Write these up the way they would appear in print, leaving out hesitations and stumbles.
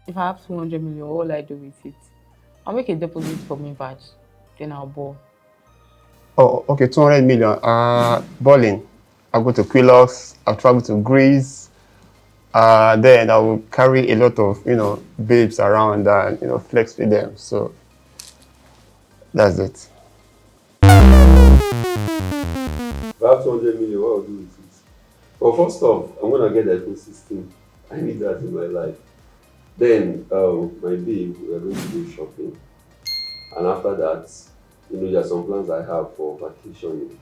If I have 200 million, what will I do with it? I'll make a deposit for me badge, then I'll ball. Oh, okay, 200 million. Balling. I'll go to Quilox. I'll travel to Greece. Then I will carry a lot of, babes around and, flex with them. So that's it. If I have 200 million, what I'll do with it? Well, first off, I'm gonna get the ecosystem. I need that in my life. Then, my babe, we are going to go shopping. And after that, there are some plans I have for vacationing.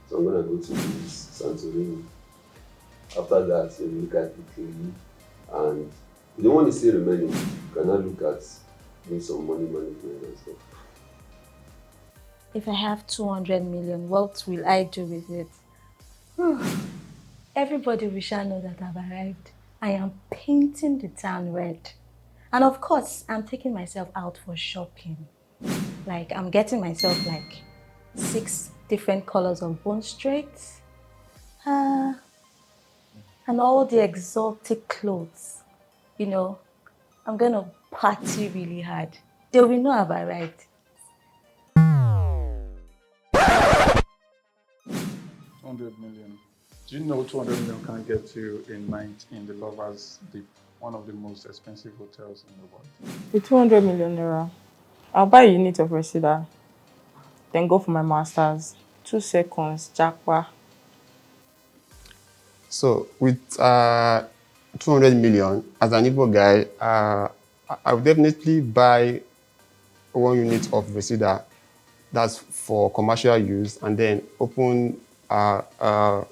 So I'm gonna go to Greece, Santorini. After that, you look at Italy, and you don't want to see remaining. You can now look at doing some money management and stuff. If I have 200 million, what will I do with it? Everybody will shall know that I've arrived. I am painting the town red. And of course, I'm taking myself out for shopping. Like, I'm getting myself like 6 different colors of bone straight. And all the exotic clothes. I'm gonna party really hard. They will know I've arrived. 100 million. Do you know 200 million can get you a night in the Lovers Deep, one of the most expensive hotels in the world? With 200 million naira, I'll buy a unit of Resida, then go for my master's. 2 seconds, Jackpa. So with 200 million, as an Igbo guy, I would definitely buy 1 unit of Resida. That's for commercial use, and then open, one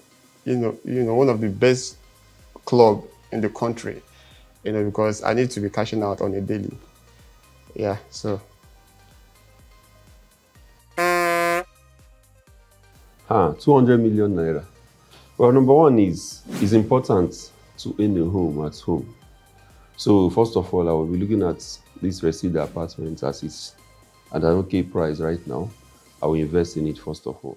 of the best club in the country. Because I need to be cashing out on a daily. Yeah, so. 200 million naira. Well, number one is it's important to own a home at home. So first of all, I will be looking at this Resida Apartments as it's at an okay price right now. I will invest in it first of all.